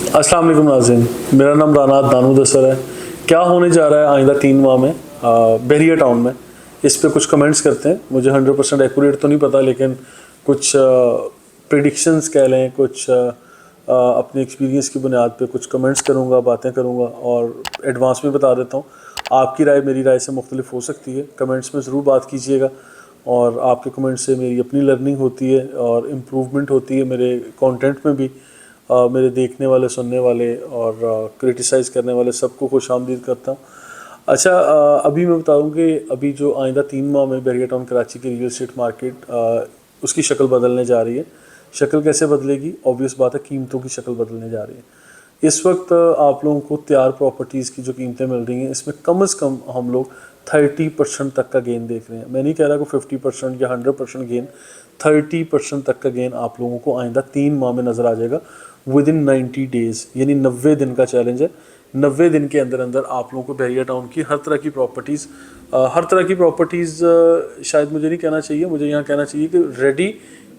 अस्सलाम वालेकुम नाज़रीन, मेरा नाम राना दानू दसर है। क्या होने जा रहा है आइंदा 3 माह में बहरिया टाउन में, इस पे कुछ कमेंट्स करते हैं। मुझे 100% एक्यूरेट तो नहीं पता, लेकिन कुछ प्रिडिक्शंस कह लें, कुछ अपने एक्सपीरियंस की बुनियाद पे कुछ कमेंट्स करूँगा, बातें करूँगा और एडवांस में बता देता हूँ। आपकी राय मेरी राय से मुख्तलिफ हो सकती है, कमेंट्स में ज़रूर बात कीजिएगा। और आपके कमेंट से मेरी अपनी लर्निंग होती है और इम्प्रूवमेंट होती है मेरे कंटेंट में भी। मेरे देखने वाले, सुनने वाले और क्रिटिसाइज़ करने वाले सबको खुशामदीद करता हूँ। अच्छा, अभी मैं बताऊँ कि अभी जो आइंदा 3 माह में बहरिया टाउन कराची की रियल एस्टेट मार्केट उसकी शक्ल बदलने जा रही है। शक्ल कैसे बदलेगी? ऑब्वियस बात है, कीमतों की शक्ल बदलने जा रही है। इस वक्त आप लोगों को तैयार प्रॉपर्टीज़ की जो कीमतें मिल रही हैं, इसमें कम से कम हम लोग 30% तक का गेन देख रहे हैं। मैं नहीं कह रहा कि 50% या 100% गेन, 30% तक का गेन आप लोगों को आइंदा 3 माह में नज़र आ जाएगा विद इन 90 डेज़, यानी 90 दिन का चैलेंज है। 90 दिन के अंदर अंदर आप लोगों को बहरिया टाउन की हर तरह की प्रॉपर्टीज़ शायद मुझे नहीं कहना चाहिए, मुझे यहाँ कहना चाहिए कि रेडी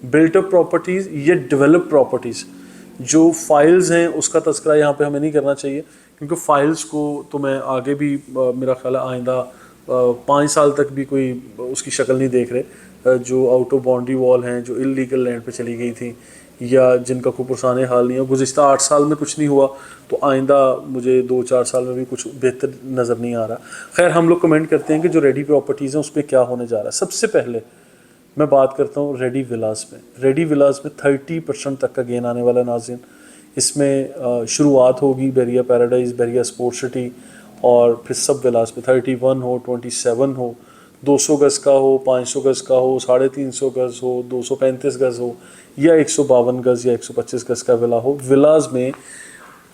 बिल्ट अप प्रॉपर्टीज़ या डेवलप प्रॉपर्टीज़ जो फाइल्स हैं उसका तस्करा यहाँ पे हमें नहीं करना चाहिए, क्योंकि फाइल्स को तो मैं आगे भी मेरा ख्याल है आइंदा 5 साल तक भी कोई उसकी शक्ल नहीं देख रहे। जो आउट ऑफ बाउंड्री वॉल हैं, जो इलीगल लैंड पे चली गई थी या जिनका कोई पुरसाने हाल नहीं है, गुज़िश्ता 8 साल में कुछ नहीं हुआ, तो आइंदा मुझे 2-4 साल में भी कुछ बेहतर नज़र नहीं आ रहा। खैर, हम लोग कमेंट करते हैं कि जो रेडी प्रॉपर्टीज़ हैं उस पर क्या होने जा रहा है। सबसे पहले मैं बात करता हूँ रेडी विलास में। रेडी विलास में 30% तक का गेन आने वाला है नाज़रीन। इसमें शुरुआत होगी बहरिया पैराडाइज, बहरिया स्पोर्ट सिटी और फिर सब विलास में 31 हो, 27 हो, 200 गज़ का हो, 500 गज़ का हो, 350 गज़ हो, 235 गज़ हो या 152 गज़ या 125 गज़ का विला हो। विलास में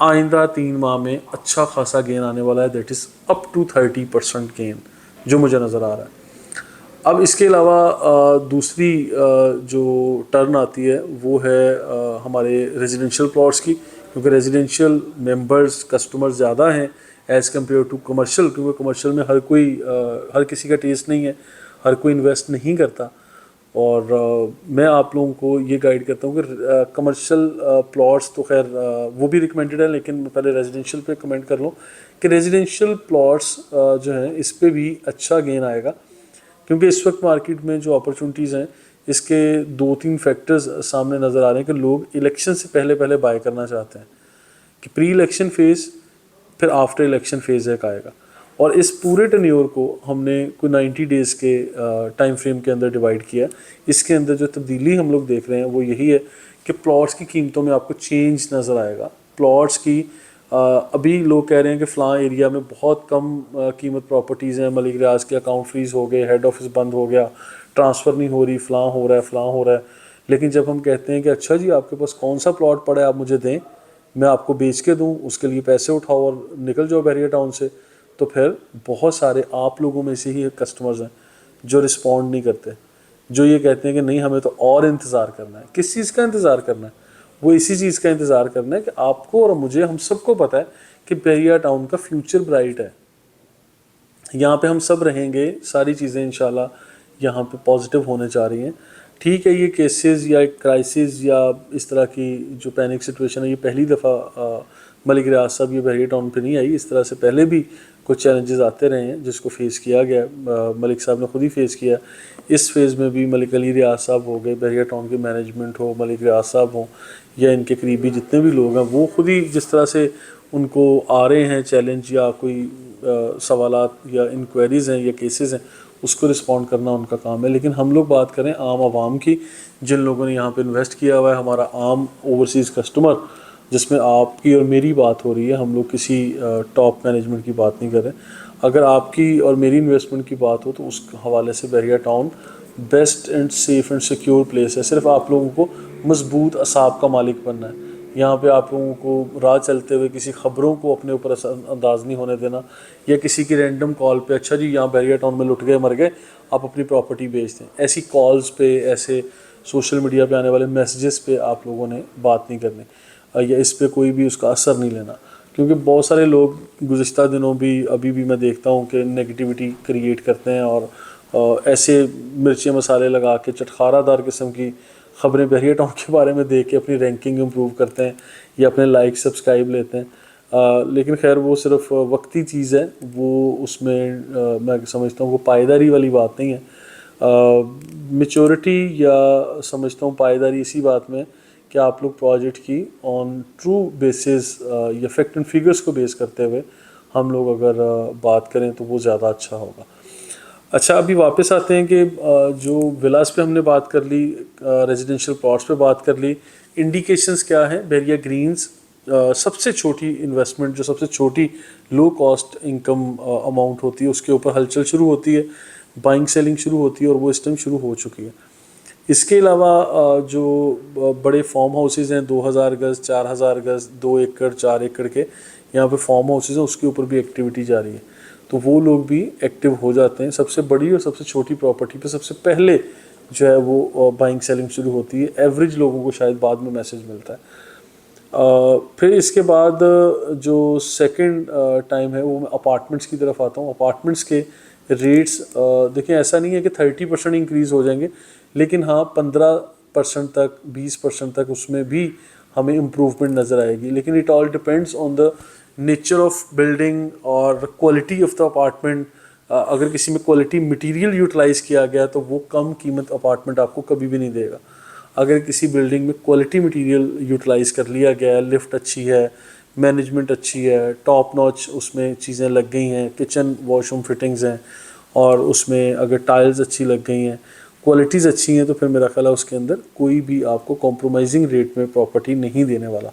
आइंदा 3 माह में अच्छा खासा गेन आने वाला है, that is up to 30% gain जो मुझे नज़र आ रहा है। अब इसके अलावा दूसरी जो टर्न आती है वो है हमारे रेजिडेंशियल प्लॉट्स की, क्योंकि रेजिडेंशियल मेंबर्स, कस्टमर्स ज़्यादा हैं एज़ कम्पेयर टू कमर्शियल, क्योंकि कमर्शियल में हर किसी का टेस्ट नहीं है, हर कोई इन्वेस्ट नहीं करता। और मैं आप लोगों को ये गाइड करता हूँ कि कमर्शियल प्लॉट्स तो खैर वो भी रिकमेंडेड है, लेकिन मैं पहले रेजिडेंशियल पे कमेंट कर लूँ कि रेजिडेंशियल प्लॉट्स जो हैं इस पर भी अच्छा गेन आएगा, क्योंकि इस वक्त मार्केट में जो अपॉर्चुनिटीज़ हैं इसके 2-3 फैक्टर्स सामने नज़र आ रहे हैं कि लोग इलेक्शन से पहले पहले बाय करना चाहते हैं, कि प्री इलेक्शन फेज़ फिर आफ्टर इलेक्शन फेज़ एक आएगा। और इस पूरे टेन्योर को हमने कोई 90 डेज़ के टाइम फ्रेम के अंदर डिवाइड किया। इसके अंदर जो तब्दीली हम लोग देख रहे हैं वो यही है कि प्लॉट्स की कीमतों में आपको चेंज नज़र आएगा। प्लॉट्स की अभी लोग कह रहे हैं कि फ़लाँ एरिया में बहुत कम कीमत प्रॉपर्टीज़ हैं, मलिक रियाज के अकाउंट फ्रीज़ हो गए, हेड ऑफिस बंद हो गया, ट्रांसफ़र नहीं हो रही, फ़लाँ हो रहा है, फ़लाँ हो रहा है। लेकिन जब हम कहते हैं कि अच्छा जी आपके पास कौन सा प्लॉट पड़ा है, आप मुझे दें, मैं आपको बेच के दूँ, उसके लिए पैसे उठाओ और निकल जाओ बहरिया टाउन से, तो फिर बहुत सारे आप लोगों में से ही कस्टमर्स हैं जो रिस्पॉन्ड नहीं करते, जो ये कहते हैं कि नहीं हमें तो और इंतज़ार करना है। किस चीज़ का इंतज़ार करना है? वो इसी चीज़ का इंतज़ार करना है कि आपको और मुझे, हम सबको पता है कि बहरिया टाउन का फ्यूचर ब्राइट है। यहाँ पे हम सब रहेंगे, सारी चीज़ें इंशाल्लाह यहाँ पे पॉजिटिव होने जा रही हैं। ठीक है, ये केसेस या एक क्राइसिस या इस तरह की जो पैनिक सिचुएशन है, ये पहली दफ़ा मलिक रियाज साहब ये बहरिया टाउन पे नहीं आई। इस तरह से पहले भी कुछ चैलेंजेस आते रहे हैं जिसको फेस किया गया, मलिक साहब ने खुद ही फेस किया। इस फेज़ में भी मलिक अली रियाज साहब हो गए, बहरिया टाउन के मैनेजमेंट हो, मलिक रियाज साहब हो या इनके करीबी जितने भी लोग हैं, वो खुद ही जिस तरह से उनको आ रहे हैं चैलेंज या कोई सवालात या इंक्वायरीज़ हैं या केसेस हैं, उसको रिस्पॉन्ड करना उनका काम है। लेकिन हम लोग बात करें आम आवाम की, जिन लोगों ने यहाँ पे इन्वेस्ट किया हुआ है, हमारा आम ओवरसीज़ कस्टमर, जिसमें आपकी और मेरी बात हो रही है, हम लोग किसी टॉप मैनेजमेंट की बात नहीं कर रहे। अगर आपकी और मेरी इन्वेस्टमेंट की बात हो तो उस हवाले से Bahria Town best and safe and secure place है। सिर्फ आप लोगों को मजबूत असाब का मालिक बनना है। यहाँ पे आप लोगों को राह चलते हुए किसी ख़बरों को अपने ऊपर अंदाज नहीं होने देना, या किसी की रैंडम कॉल पे अच्छा जी यहाँ बहरिया टाउन में लुट गए, मर गए, आप अपनी प्रॉपर्टी बेच दें। ऐसी कॉल्स पे, ऐसे सोशल मीडिया पे आने वाले मैसेजेस पे आप लोगों ने बात नहीं करनी, या इस पे कोई भी उसका असर नहीं लेना, क्योंकि बहुत सारे लोग गुज़िश्ता दिनों भी, अभी भी मैं देखता हूँ कि नेगेटिविटी क्रिएट करते हैं और ऐसे मिर्ची मसाले लगा के चटखारादार किस्म की ख़बरें बहरिया टाउन के बारे में देख के अपनी रैंकिंग इम्प्रूव करते हैं या अपने लाइक सब्सक्राइब लेते हैं। लेकिन खैर वो सिर्फ वक्ती चीज़ है, वो उसमें मैं समझता हूँ वो पायदारी वाली बात नहीं है। मैच्योरिटी या समझता हूँ पायदारी इसी बात में कि आप लोग प्रोजेक्ट की ऑन ट्रू बेसिस या फैक्ट एंड फिगर्स को बेस करते हुए हम लोग अगर बात करें तो वो ज़्यादा अच्छा होगा। अच्छा, अभी वापस आते हैं कि जो विलास पे हमने बात कर ली, रेजिडेंशियल प्लॉट्स पे बात कर ली। इंडिकेशंस क्या हैं? बहरिया ग्रीन्स सबसे छोटी इन्वेस्टमेंट, जो सबसे छोटी लो कॉस्ट इनकम अमाउंट होती है, उसके ऊपर हलचल शुरू होती है, बाइंग सेलिंग शुरू होती है और वो इस टाइम शुरू हो चुकी है। इसके अलावा जो बड़े फार्म हाउसेज हैं 2000 गज़, 4000 गज़, 2 एकड़ 4 एकड़ के यहाँ पे फार्म हाउसेज हैं, उसके ऊपर भी एक्टिविटी जारी है, तो वो लोग भी एक्टिव हो जाते हैं। सबसे बड़ी और सबसे छोटी प्रॉपर्टी पे सबसे पहले जो है वो बाइंग सेलिंग शुरू होती है। एवरेज लोगों को शायद बाद में मैसेज मिलता है। फिर इसके बाद जो सेकंड टाइम है वो मैं अपार्टमेंट्स की तरफ आता हूँ। अपार्टमेंट्स के रेट्स देखिए, ऐसा नहीं है कि 30% इंक्रीज़ हो जाएंगे, लेकिन हाँ 15% तक, 20% तक उसमें भी हमें इम्प्रूवमेंट नज़र आएगी। लेकिन it all depends on the nature of building और क्वालिटी ऑफ द अपार्टमेंट। अगर किसी में क्वालिटी मटेरियल यूटिलाइज़ किया गया तो वो कम कीमत अपार्टमेंट आपको कभी भी नहीं देगा। अगर किसी बिल्डिंग में क्वालिटी मटेरियल यूटिलाइज़ कर लिया गया है, लिफ्ट अच्छी है, मैनेजमेंट अच्छी है, टॉप नॉच उसमें चीज़ें लग गई हैं, किचन वॉशरूम फिटिंग्स हैं, और उसमें अगर टाइल्स अच्छी लग गई हैं, क्वालिटीज़ अच्छी हैं, तो फिर मेरा ख्याल है उसके अंदर कोई भी आपको कॉम्प्रोमाइजिंग रेट में प्रॉपर्टी नहीं देने वाला।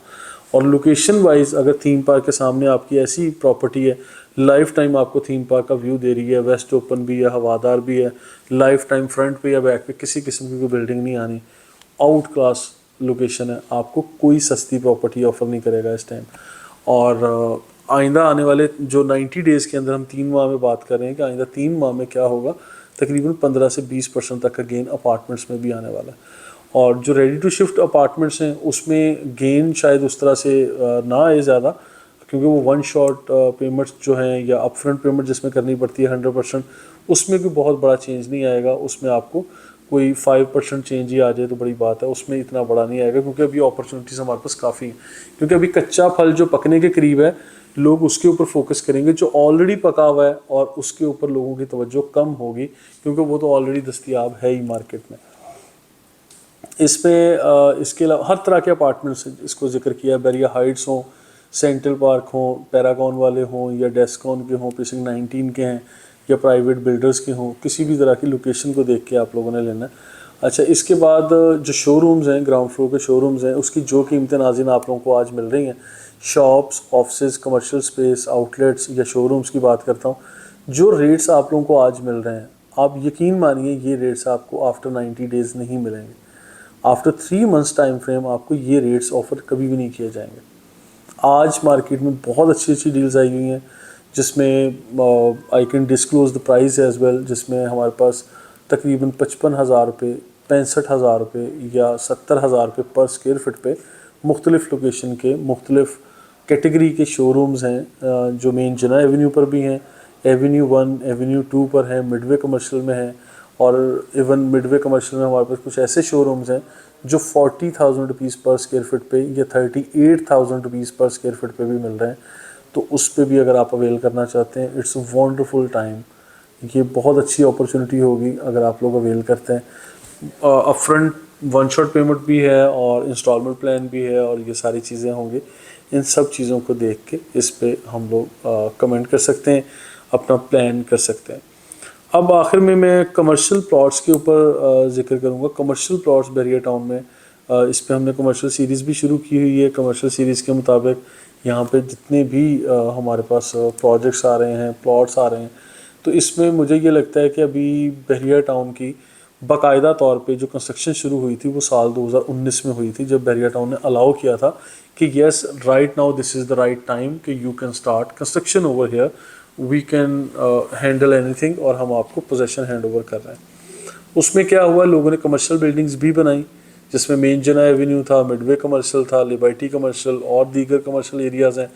और लोकेशन वाइज अगर थीम पार्क के सामने आपकी ऐसी प्रॉपर्टी है, लाइफ टाइम आपको थीम पार्क का व्यू दे रही है, वेस्ट ओपन भी है, हवादार भी है, लाइफ टाइम फ्रंट पे या बैक पे किसी किस्म की कोई बिल्डिंग नहीं आनी, आउट क्लास लोकेशन है, आपको कोई सस्ती प्रॉपर्टी ऑफर नहीं करेगा इस टाइम। और आइंदा आने वाले जो 90 डेज़ के अंदर हम 3 माह में बात कर रहे हैं कि आइंदा 3 माह में क्या होगा, तकरीबन 15 से 20% तक का गेन अपार्टमेंट्स में भी आने वाला है। और जो रेडी टू शिफ्ट अपार्टमेंट्स हैं उसमें गेन शायद उस तरह से ना आए ज़्यादा, क्योंकि वो वन शॉट पेमेंट्स जो हैं या अपफ्रंट पेमेंट जिसमें करनी पड़ती है 100%, उसमें कोई बहुत बड़ा चेंज नहीं आएगा। उसमें आपको कोई 5% चेंज ही आ जाए तो बड़ी बात है, उसमें इतना बड़ा नहीं आएगा, क्योंकि अभी अपॉर्चुनिटीज़ हमारे पास काफ़ी हैं। क्योंकि अभी कच्चा फल जो पकने के करीब है, लोग उसके ऊपर फोकस करेंगे। जो ऑलरेडी पका हुआ है और उसके ऊपर लोगों की तवज्जो कम होगी, क्योंकि वो तो ऑलरेडी दस्तयाब है ही मार्केट में। इसमें इसके अलावा हर तरह के अपार्टमेंट्स इसको जिक्र किया, बहरिया हाइट्स हों, सेंट्रल पार्क हों, पैरागॉन वाले हों या डेस्कॉन के हों, प्रीसिंक्ट 19 के हैं या प्राइवेट बिल्डर्स के हों, किसी भी तरह की लोकेशन को देख के आप लोगों ने लेना है। अच्छा, इसके बाद जो शोरूम्स हैं, ग्राउंड फ्लोर के शोरूम्स हैं, उसकी जो कीमतें नाज़रीन आप लोगों को आज मिल रही हैं, shops, office, commercial space, outlets या शोरूम्स की बात करता हूँ, जो रेट्स आप लोगों को आज मिल रहे हैं, आप यकीन मानिए ये रेट्स आपको आफ्टर 90 डेज़ नहीं मिलेंगे। आफ्टर 3 मंथ्स टाइम फ्रेम आपको ये रेट्स ऑफर कभी भी नहीं किए जाएंगे। आज मार्केट में बहुत अच्छी अच्छी डील्स आई हुई हैं, जिसमें I can disclose the price as well, जिसमें हमारे पास तकरीबन 55,000 रुपये, 65,000 रुपये या 70,000 रुपये पर स्क्वायर फीट पे मुख्तलिफ़ लोकेशन के मुख्तलिफ़ कैटेगरी के शोरूम्स हैं, जो मेन जना एवेन्यू पर भी हैं, एवेन्यू 1, एवेन्यू 2 पर हैं, मिडवे कमर्शियल में हैं, और इवन मिडवे कमर्शियल में हमारे पास कुछ ऐसे शोरूम्स हैं जो 40,000 रुपीज़ पर स्क्वायर फीट पे या 38,000 रुपीज़ पर स्क्वायर फीट पे भी मिल रहे हैं। तो उस पे भी अगर आप अवेल करना चाहते हैं, इट्स अ वंडरफुल टाइम। ये बहुत अच्छी अपॉर्चुनिटी होगी अगर आप लोग अवेल करते हैं। अपफ्रंट वन शॉट पेमेंट भी है और इंस्टॉलमेंट प्लान भी है और ये सारी चीज़ें होंगी। इन सब चीज़ों को देख के इस पे हम लोग कमेंट कर सकते हैं, अपना प्लान कर सकते हैं। अब आखिर में मैं कमर्शियल प्लॉट्स के ऊपर जिक्र करूँगा। कमर्शियल प्लॉट्स बहरिया टाउन में, इस पे हमने कमर्शियल सीरीज़ भी शुरू की हुई है। कमर्शियल सीरीज़ के मुताबिक यहाँ पे जितने भी हमारे पास प्रोजेक्ट्स आ रहे हैं, प्लॉट्स आ रहे हैं, तो इसमें मुझे ये लगता है कि अभी बहरिया टाउन की बाकायदा तौर पे जो कंस्ट्रक्शन शुरू हुई थी वो साल 2019 में हुई थी, जब बहरिया टाउन ने अलाउ किया था कि yes right now this is the right time कि you can start construction over here, we can handle anything, और हम आपको पोजेसन हैंड ओवर कर रहे हैं। उसमें क्या हुआ, लोगों ने कमर्शियल बिल्डिंग्स भी बनाई, जिसमें मेन जना एवेन्यू था, मिडवे कमर्शियल था, लिबर्टी कमर्शियल और दीगर कमर्शियल एरियाज़ हैं,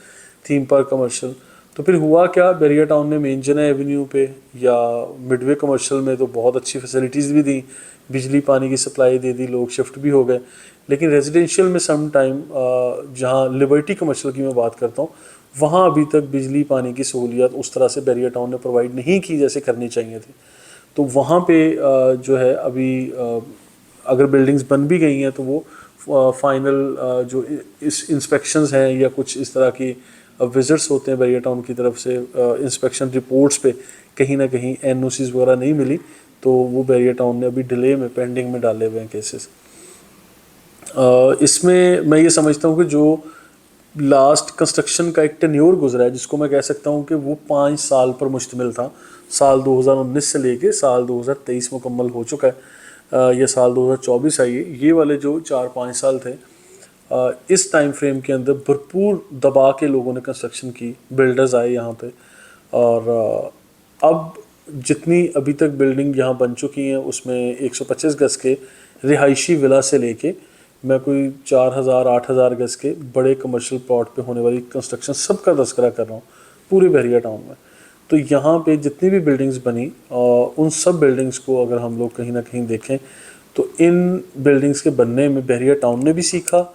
थीम पार्क कमर्शियल। तो फिर हुआ क्या, बैरिया टाउन ने मेन जना एवेन्यू पे या मिडवे कमर्शियल में तो बहुत अच्छी फैसिलिटीज़ भी दी, बिजली पानी की सप्लाई दे दी, लोग शिफ्ट भी हो गए। लेकिन रेजिडेंशियल में सम टाइम जहाँ लिबर्टी कमर्शियल की मैं बात करता हूँ, वहाँ अभी तक बिजली पानी की सहूलियत उस तरह से बैरिया टाउन ने प्रोवाइड नहीं की जैसे करनी चाहिए थी। तो वहाँ पे जो है अभी अगर बिल्डिंग्स बन भी गई हैं तो वो फाइनल जो इस इंस्पेक्शंस हैं या कुछ इस तरह की विजिट्स होते हैं बैरिया टाउन की तरफ से, इंस्पेक्शन रिपोर्ट्स पे कहीं ना कहीं एनओसीज वगैरह नहीं मिली, तो वो बैरिया टाउन ने अभी डिले में, पेंडिंग में डाले हुए हैं केसेस। इसमें मैं ये समझता हूँ कि जो लास्ट कंस्ट्रक्शन का एक टेन्योर गुजरा है, जिसको मैं कह सकता हूँ कि वो 5 साल पर मुश्तमिल था, साल 2019 से लेके साल 2023 मुकम्मल हो चुका है, ये साल 2024 है। ये वाले जो 4-5 साल थे, इस टाइम फ्रेम के अंदर भरपूर दबा के लोगों ने कंस्ट्रक्शन की, बिल्डर्स आए यहाँ पे, और अब जितनी अभी तक बिल्डिंग यहाँ बन चुकी हैं उसमें 125 गज के रिहायशी विला से लेके मैं कोई 4,000-8,000 गज के बड़े कमर्शियल प्लॉट पे होने वाली कंस्ट्रक्शन सबका तस्करा कर रहा हूँ पूरे बैरिया टाउन में। तो यहाँ पे जितनी भी बिल्डिंग्स बनी, उन सब बिल्डिंग्स को अगर हम लोग कहीं ना कहीं देखें तो इन बिल्डिंग्स के बनने में बैरिया टाउन ने भी सीखा,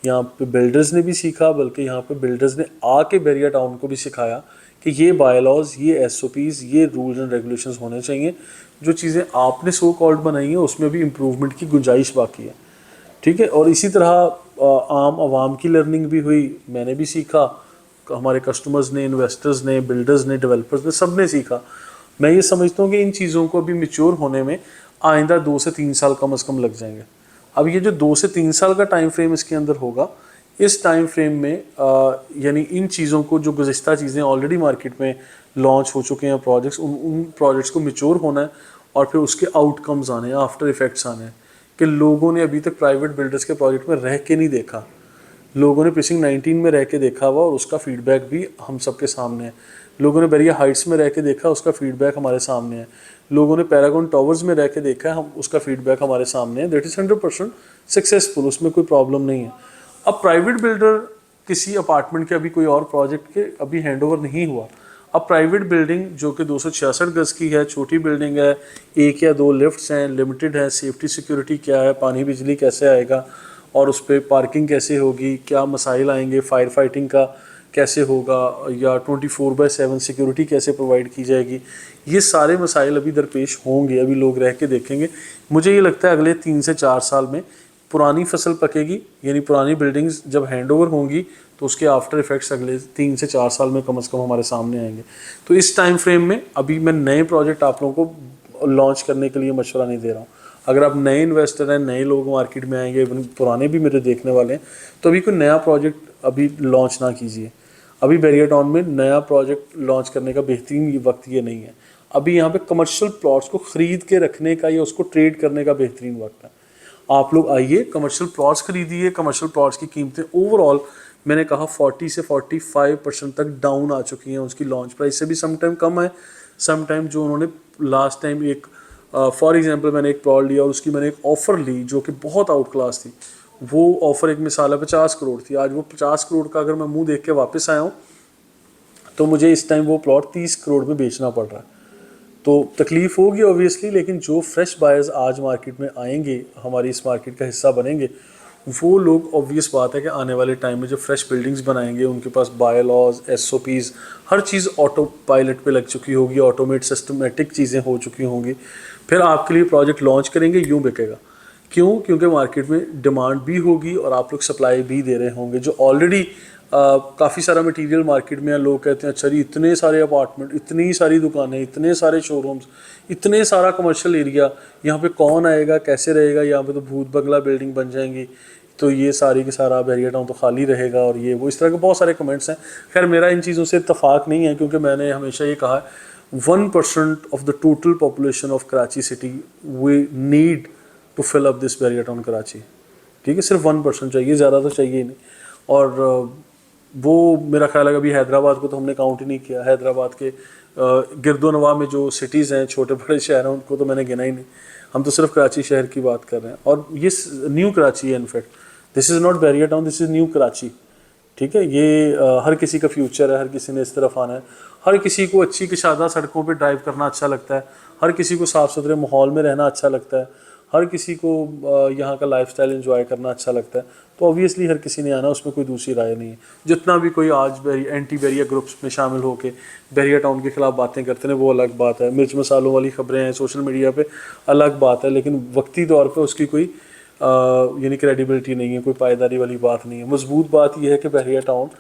यहाँ पे बिल्डर्स ने भी सीखा, बल्कि यहाँ पे बिल्डर्स ने आके बैरिया टाउन को भी सिखाया कि ये बायलॉज, ये एसओपीज़, ये रूल्स एंड रेगुलेशंस होने चाहिए। जो चीज़ें आपने सो कॉल्ड बनाई हैं उसमें भी इम्प्रूवमेंट की गुंजाइश बाकी है, ठीक है। और इसी तरह आम आवाम की लर्निंग भी हुई, मैंने भी सीखा, हमारे कस्टमर्स ने, इन्वेस्टर्स ने, बिल्डर्स ने, डेवलपर्स ने, सब ने सीखा। मैं ये समझता हूँ कि इन चीज़ों को अभी मैच्योर होने में आइंदा 2 से 3 साल कम से कम लग जाएंगे। अब ये जो 2 से 3 साल का टाइम फ्रेम इसके अंदर होगा, इस टाइम फ्रेम में यानी इन चीज़ों को, जो गुज़िश्ता चीज़ें ऑलरेडी मार्केट में लॉन्च हो चुके हैं प्रोजेक्ट्स, उन प्रोजेक्ट्स को मैच्योर होना है और फिर उसके आउटकम्स आने हैं, आफ्टर इफेक्ट्स आने हैं कि लोगों ने अभी तक प्राइवेट बिल्डर्स के प्रोजेक्ट में रह के नहीं देखा, लोगों ने प्रीसिंक्ट 19 में रह के देखा हुआ और उसका फीडबैक भी हम सबके सामने है। लोगों ने बैरिया हाइट्स में रह के देखा, उसका फीडबैक हमारे सामने है। लोगों ने पैरागॉन टावर्स में रह के देखा है, हम उसका फीडबैक हमारे सामने है। दैट इज़ 100% सक्सेसफुल, उसमें कोई प्रॉब्लम नहीं है। अब प्राइवेट बिल्डर किसी अपार्टमेंट के अभी कोई और प्रोजेक्ट के अभी हैंड ओवर नहीं हुआ, अब प्राइवेट बिल्डिंग जो कि 266 गज की है, छोटी बिल्डिंग है, 1 या 2 लिफ्ट्स हैं, लिमिटेड है, सेफ्टी सिक्योरिटी क्या है, पानी बिजली कैसे आएगा और उस पर पार्किंग कैसे होगी, क्या मसाइल आएंगे, फायर फाइटिंग का कैसे होगा, या 24/7 सिक्योरिटी कैसे प्रोवाइड की जाएगी, ये सारे मसाइल अभी दरपेश होंगे, अभी लोग रह के देखेंगे। मुझे ये लगता है अगले 3 से 4 साल में पुरानी फसल पकेगी, यानी पुरानी बिल्डिंग्स जब हैंड ओवर होंगी तो उसके आफ्टर इफेक्ट्स अगले 3 से 4 साल में कम से कम हमारे सामने आएंगे। तो इस टाइम फ्रेम में अभी मैं नए प्रोजेक्ट आप लोगों को लॉन्च करने के लिए मशवरा नहीं दे रहा हूँ। अगर आप नए इन्वेस्टर हैं, नए लोग मार्केट में आएंगे, पुराने भी मेरे देखने वाले हैं, तो अभी कोई नया प्रोजेक्ट अभी लॉन्च ना कीजिए। अभी बैरिया टाउन में नया प्रोजेक्ट लॉन्च करने का बेहतरीन वक्त ये नहीं है। अभी यहाँ पे कमर्शियल प्लॉट्स को ख़रीद के रखने का या उसको ट्रेड करने का बेहतरीन वक्त है। आप लोग आइए, कमर्शियल प्लॉट्स खरीदिए। कमर्शियल प्लॉट्स की कीमतें ओवरऑल मैंने कहा 40 से 45% तक डाउन आ चुकी हैं, उसकी लॉन्च प्राइस से भी सम टाइम कम है, सम टाइम जो उन्होंने लास्ट टाइम एक फॉर एग्जांपल मैंने एक प्लॉट लिया और उसकी मैंने एक ऑफ़र ली जो कि बहुत आउट क्लास थी। वो ऑफ़र एक मिसाल है 50 करोड़ थी, आज वो 50 करोड़ का अगर मैं मुंह देख के वापस आया हूँ तो मुझे इस टाइम वो प्लॉट 30 करोड़ में बेचना पड़ रहा है। तो तकलीफ़ होगी ऑब्वियसली, लेकिन जो फ्रेश बायर्स आज मार्केट में आएंगे, हमारी इस मार्केट का हिस्सा बनेंगे, वो लोग ऑब्वियस बात है कि आने वाले टाइम में जो फ्रेश बिल्डिंग्स बनाएंगे, उनके पास बायलॉज, एसओपीज़, हर चीज़ ऑटो पायलट पे लग चुकी होगी, ऑटोमेट सिस्टमेटिक चीज़ें हो चुकी होंगी। फिर आपके लिए प्रोजेक्ट लॉन्च करेंगे, यूँ बिकेगा। क्यों? क्योंकि मार्केट में डिमांड भी होगी और आप लोग सप्लाई भी दे रहे होंगे। जो ऑलरेडी काफ़ी सारा मटेरियल मार्केट में है, लोग कहते हैं अच्छा जी इतने सारे अपार्टमेंट, इतनी सारी दुकानें, इतने सारे शोरूम्स, इतने सारा कमर्शियल एरिया, यहाँ पे कौन आएगा, कैसे रहेगा, यहाँ पे तो भूत बंगला बिल्डिंग बन जाएंगी, तो ये सारी के सारा बैरिया टाउन तो खाली रहेगा और ये वो, इस तरह के बहुत सारे कमेंट्स हैं। खैर मेरा इन चीज़ों से इत्तफाक नहीं है, क्योंकि मैंने हमेशा ये कहा है 1% of the total population of Karachi city we need to fill up this Bahria Town Karachi. ठीक है, सिर्फ 1% चाहिए, ज़्यादा तो चाहिए ही नहीं। और वो मेरा ख्याल है अभी हैदराबाद को तो हमने काउंट ही नहीं किया। हैदराबाद के गिरदोनवा में जो सिटीज़ हैं, छोटे बड़े शहर हैं, उनको तो मैंने गिना ही नहीं। हम तो सिर्फ कराची शहर की बात कर रहे हैं, और ये न्यू कराची है। In fact this is not Bahria Town, this is New Karachi. ठीक है, ये हर किसी का फ्यूचर है, हर किसी ने इस तरफ आना है। हर किसी को अच्छी कशादा सड़कों पे ड्राइव करना अच्छा लगता है, हर किसी को साफ़ सुथरे माहौल में रहना अच्छा लगता है, हर किसी को यहाँ का लाइफस्टाइल एंजॉय करना अच्छा लगता है। तो ऑब्वियसली हर किसी ने आना, उसमें कोई दूसरी राय नहीं है। जितना भी कोई आज एंटी बैरिया ग्रुप्स में शामिल होकर बैरिया टाउन के खिलाफ बातें करते हैं वो अलग बात है, मिर्च मसालों वाली खबरें हैं सोशल मीडिया पे, अलग बात है, लेकिन वक्ती तौर पे उसकी कोई यानी क्रेडिबिलिटी नहीं है, कोई पायदारी वाली बात नहीं है। मजबूत बात यह है कि बैरिया टाउन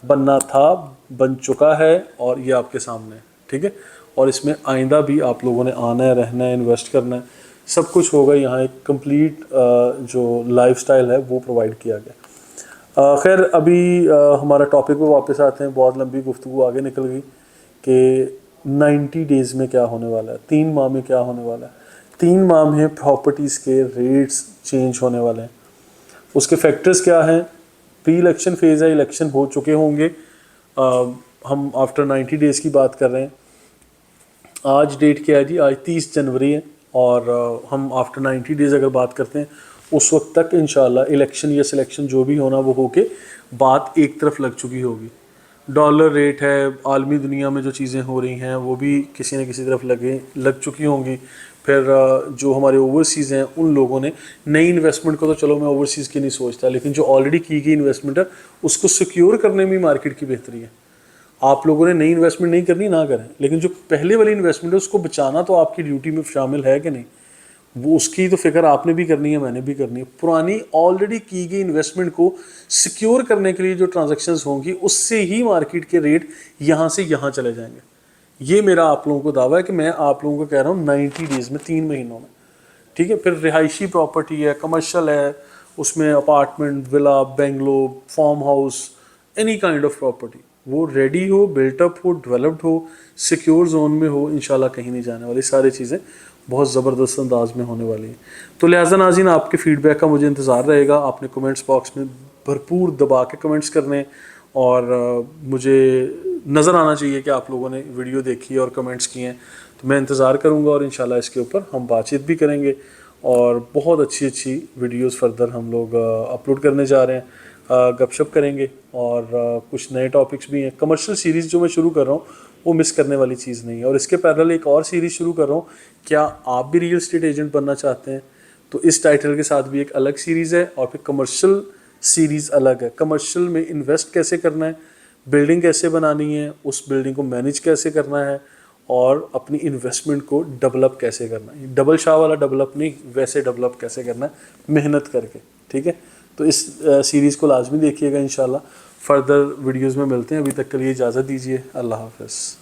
बनना था, बन चुका है और ये आपके सामने है, ठीक है। और इसमें आइंदा भी आप लोगों ने आना है, रहना है, इन्वेस्ट करना है, सब कुछ होगा। यहाँ एक कंप्लीट जो लाइफस्टाइल है वो प्रोवाइड किया गया। खैर अभी हमारा टॉपिक पे वापस आते हैं, बहुत लंबी गुफ्तगू आगे निकल गई कि 90 डेज़ में क्या होने वाला है, 3 माह में क्या होने वाला है। 3 माह में प्रॉपर्टीज़ के रेट्स चेंज होने वाले हैं। उसके फैक्टर्स क्या हैं? प्री इलेक्शन फेज़ है, इलेक्शन हो चुके होंगे, हम आफ्टर 90 डेज़ की बात कर रहे हैं। आज डेट क्या है जी? आज 30 जनवरी है और हम आफ्टर 90 डेज़ अगर बात करते हैं उस वक्त तक इंशाल्लाह इलेक्शन या सिलेक्शन जो भी होना वो होके बात एक तरफ लग चुकी होगी। डॉलर रेट है, आलमी दुनिया में जो चीज़ें हो रही हैं वो भी किसी न किसी तरफ लग चुकी होंगी। फिर जो हमारे ओवरसीज़ हैं उन लोगों ने नई इन्वेस्टमेंट को, तो चलो मैं ओवरसीज़ की नहीं सोचता, लेकिन जो ऑलरेडी की गई इन्वेस्टमेंट है उसको सिक्योर करने में मार्केट की बेहतरी है। आप लोगों ने नई इन्वेस्टमेंट नहीं करनी ना करें, लेकिन जो पहले वाली इन्वेस्टमेंट है उसको बचाना तो आपकी ड्यूटी में शामिल है कि नहीं, वो उसकी तो फिक्र आपने भी करनी है, मैंने भी करनी है। पुरानी ऑलरेडी की गई इन्वेस्टमेंट को सिक्योर करने के लिए जो ट्रांजैक्शंस होंगी उससे ही मार्केट के रेट यहाँ से यहाँ चले जाएंगे। ये मेरा आप लोगों को दावा है कि मैं आप लोगों को कह रहा हूँ 90 डेज़ में, 3 महीनों में, ठीक है। फिर रिहायशी प्रॉपर्टी है, कमर्शियल है, उसमें apartment, villa, bungalow, farm house, any kind of property, वो रेडी हो, बिल्टअप हो, डेवलप्ड हो, सिक्योर जोन में हो, इंशाल्लाह कहीं नहीं जाने वाली। सारी चीज़ें बहुत ज़बरदस्त अंदाज में होने वाली हैं। तो लिहाजा नाज़रीन, आपके फीडबैक का मुझे इंतज़ार रहेगा। आपने कमेंट्स बॉक्स में भरपूर दबा के कमेंट्स करने और मुझे नज़र आना चाहिए कि आप लोगों ने वीडियो देखी है और कमेंट्स किए हैं। तो मैं इंतज़ार करूँगा और इंशाल्लाह इसके ऊपर हम बातचीत भी करेंगे और बहुत अच्छी अच्छी वीडियोस फर्दर हम लोग अपलोड करने जा रहे हैं, गपशप करेंगे और कुछ नए टॉपिक्स भी हैं। कमर्शियल सीरीज़ जो मैं शुरू कर रहा हूँ वो मिस करने वाली चीज़ नहीं है। और इसके पैरेलल एक और सीरीज़ शुरू कर रहा हूँ, क्या आप भी रियल एस्टेट एजेंट बनना चाहते हैं? तो इस टाइटल के साथ भी एक अलग सीरीज़ है और फिर कमर्शियल सीरीज़ अलग है। कमर्शियल में इन्वेस्ट कैसे करना है, बिल्डिंग कैसे बनानी है, उस बिल्डिंग को मैनेज कैसे करना है और अपनी इन्वेस्टमेंट को डेवलप कैसे करना है। डबल शाह वाला डेवलप नहीं, वैसे डेवलप कैसे करना है मेहनत करके, ठीक है। तो इस सीरीज़ को लाजमी देखिएगा, इंशाल्लाह फर्दर वीडियोज़ में मिलते हैं। अभी तक के लिए इजाज़त दीजिए, अल्लाह हाफ़िज़।